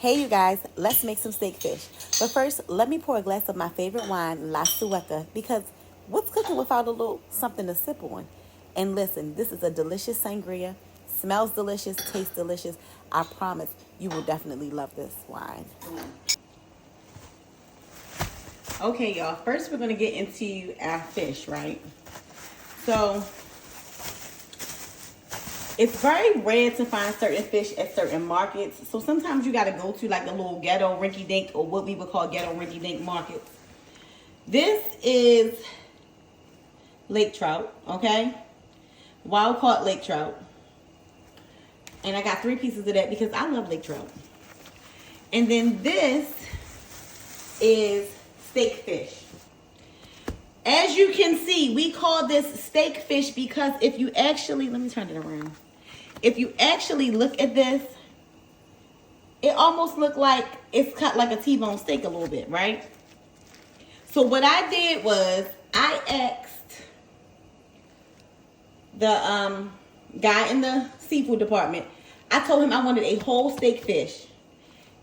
Hey you guys, let's make some steak fish. But first, let me pour a glass of my favorite wine, La Sueca, because what's cooking without a little something to sip on? And listen, this is a delicious sangria. Smells delicious, tastes delicious. I promise you will definitely love this wine. Okay, y'all. First, we're going to get into our fish, right? So, it's very rare to find certain fish at certain markets. So sometimes you got to go to like a little ghetto rinky-dink, or what we would call ghetto rinky-dink markets. This is lake trout, okay? Wild caught lake trout. And I got 3 pieces of that because I love lake trout. And then this is steak fish. As you can see, we call this steak fish because if you actually, let me turn it around. If you actually look at this, it almost looked like it's cut like a T-bone steak a little bit, right? So what I did was I asked the guy in the seafood department, I told him I wanted a whole steak fish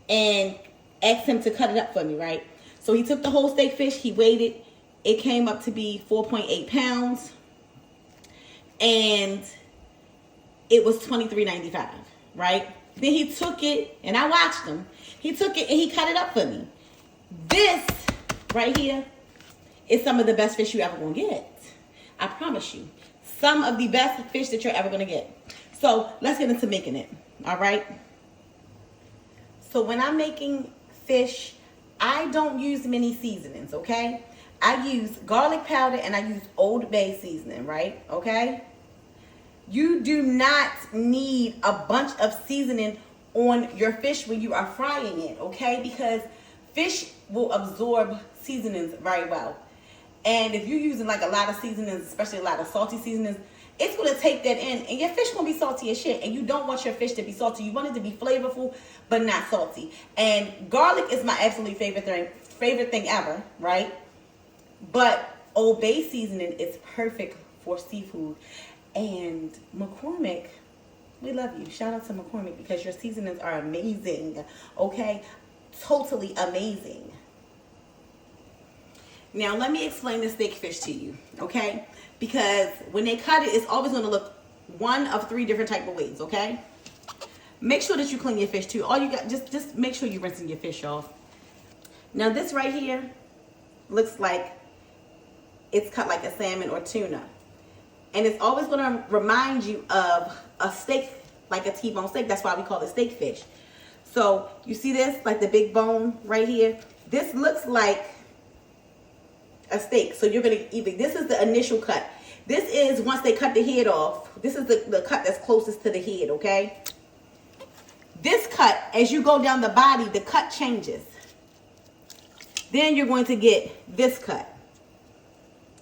and asked him to cut it up for me, right? So he took the whole steak fish, he weighed it. It came up to be 4.8 pounds. And it was $23.95, right? Then he took it, and I watched him. He took it and he cut it up for me. This right here is some of the best fish you ever gonna get. I promise you. Some of the best fish that you're ever gonna get. So let's get into making it, all right? So when I'm making fish, I don't use many seasonings, okay? I use garlic powder and I use Old Bay seasoning, right? Okay? You do not need a bunch of seasoning on your fish when you are frying it, okay? Because fish will absorb seasonings very well. And if you're using like a lot of seasonings, especially a lot of salty seasonings, it's going to take that in and your fish going to be salty as shit. And you don't want your fish to be salty. You want it to be flavorful, but not salty. And garlic is my absolute favorite thing ever, right? But Old Bay seasoning is perfect for seafood. And McCormick, we love you. Shout out to McCormick because your seasonings are amazing. Okay? Totally amazing. Now, let me explain the steak fish to you. Okay? Because when they cut it, it's always going to look one of 3 different type of ways. Okay? Make sure that you clean your fish too. All you got, just make sure you're rinsing your fish off. Now, this right here looks like it's cut like a salmon or tuna. And it's always going to remind you of a steak, like a T-bone steak. That's why we call it steak fish. So you see this, like the big bone right here? This looks like a steak. So you're going to eat it. This is the initial cut. This is once they cut the head off. This is the cut that's closest to the head, okay? This cut, as you go down the body, the cut changes. Then you're going to get this cut.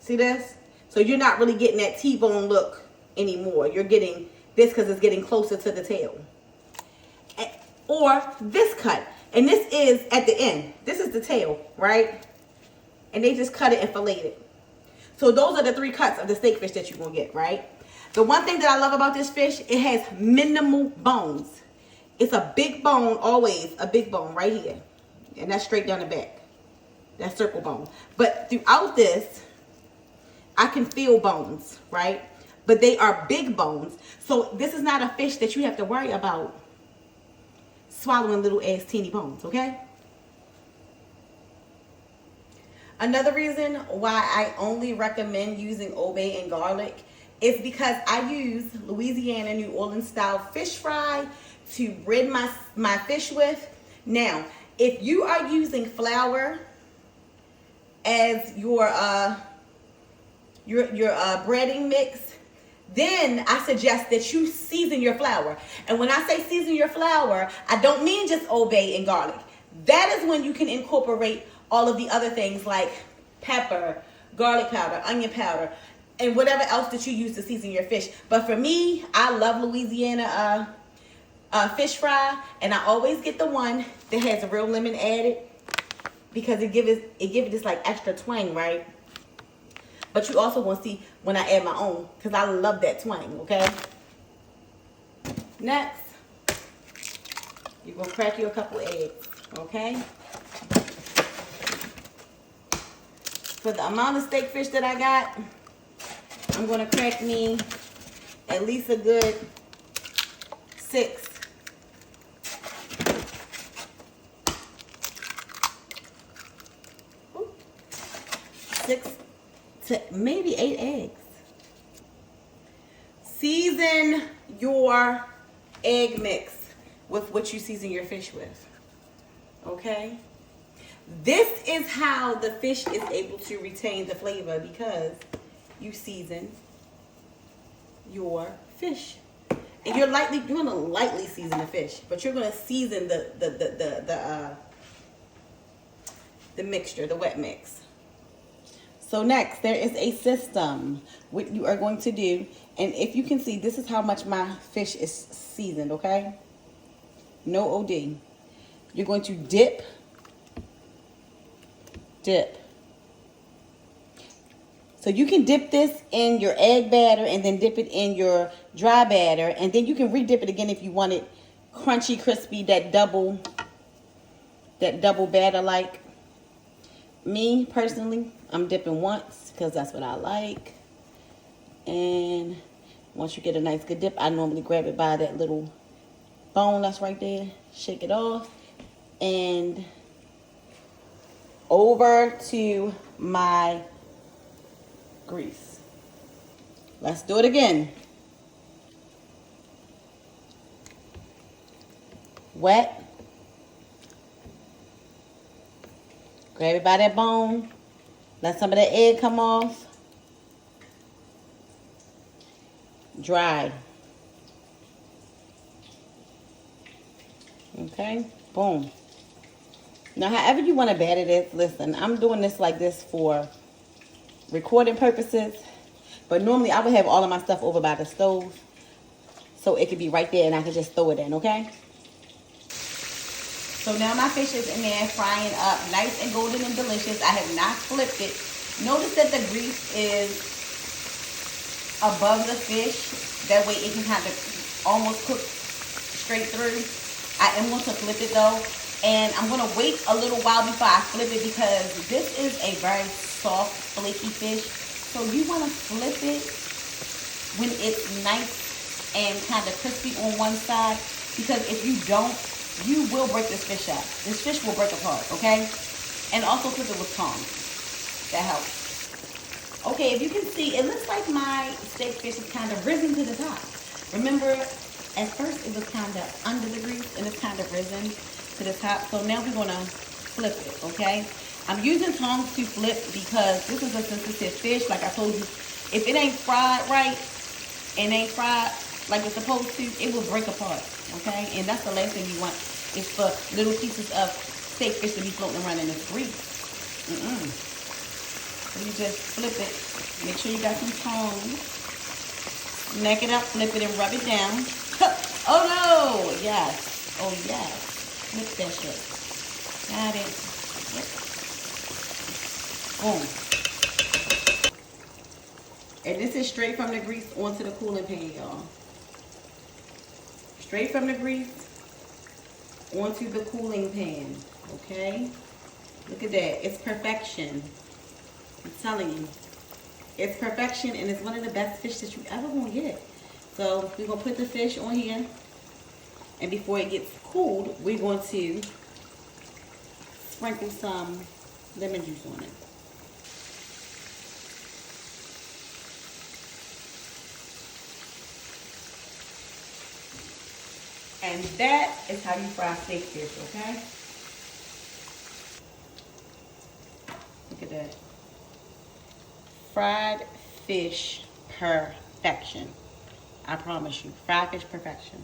See this? So you're not really getting that T-bone look anymore. You're getting this because it's getting closer to the tail. Or this cut. And this is at the end. This is the tail, right? And they just cut it and filleted it. So those are the 3 cuts of the steak fish that you're going to get, right? The one thing that I love about this fish, it has minimal bones. It's a big bone, always a big bone right here. And that's straight down the back. That circle bone. But throughout this, I can feel bones, right? But they are big bones. So this is not a fish that you have to worry about swallowing little ass teeny bones, okay? Another reason why I only recommend using Old Bay and garlic is because I use Louisiana New Orleans style fish fry to rid my fish with. Now, if you are using flour as your breading mix, then I suggest that you season your flour. And when I say season your flour, I don't mean just Old Bay and garlic. That is when you can incorporate all of the other things like pepper, garlic powder, onion powder, and whatever else that you use to season your fish. But for me, I love Louisiana fish fry, and I always get the one that has a real lemon added because it give it this like extra twang, right? But you also want to see when I add my own because I love that twang, okay? Next, You're going to crack you a couple eggs, okay? For the amount of steak fish that I got, I'm going to crack me at least a good 6. Ooh. 6 to maybe 8 eggs. Season your egg mix with what you season your fish with. Okay? This is how the fish is able to retain the flavor, because you season your fish. And you're gonna lightly season the fish, but you're gonna season the mixture, the wet mix. So next, there is a system. What you are going to do, and if you can see, this is how much my fish is seasoned, okay? No OD. You're going to dip. So you can dip this in your egg batter and then dip it in your dry batter, and then you can re-dip it again if you want it crunchy, crispy, that double batter like. Me, personally, I'm dipping once because that's what I like. And once you get a nice good dip, I normally grab it by that little bone that's right there, shake it off, and over to my grease. Let's do it again. Wet. Grab it by that bone. Let some of the egg come off. Dry. Okay, boom. Now, however you want to batter this, listen, I'm doing this like this for recording purposes, but normally I would have all of my stuff over by the stove so it could be right there and I could just throw it in, okay? So now my fish is in there frying up nice and golden and delicious. I have not flipped it. Notice that the grease is above the fish. That way it can kind of almost cook straight through. I am going to flip it though. And I'm going to wait a little while before I flip it, because this is a very soft, flaky fish. So you want to flip it when it's nice and kind of crispy on one side, because if you don't, you will break this fish up. This fish will break apart, okay? And also flip it with tongs. That helps. Okay, if you can see, it looks like my steak fish is kind of risen to the top. Remember, at first it was kind of under the grease and it's kind of risen to the top. So now we're going to flip it, okay? I'm using tongs to flip because this is a sensitive fish. Like I told you, if it ain't fried right and ain't fried like it's supposed to, it will break apart, okay? And that's the last thing you want, is for little pieces of steak fish to be floating around in this grease. So you just flip it. Make sure you got some tongs. Neck it up, flip it, and rub it down. Oh no! Yes. Oh yes. Flip that shit. Got it. Yep. Boom. And this is straight from the grease onto the cooling pan, y'all. Straight from the grease onto the cooling pan. Okay? Look at that. It's perfection. I'm telling you. It's perfection, and it's one of the best fish that you ever gonna get. So we're gonna put the fish on here, and before it gets cooled, we're going to sprinkle some lemon juice on it. And that is how you fry steak fish, okay? Look at that. Fried fish perfection. I promise you, fried fish perfection.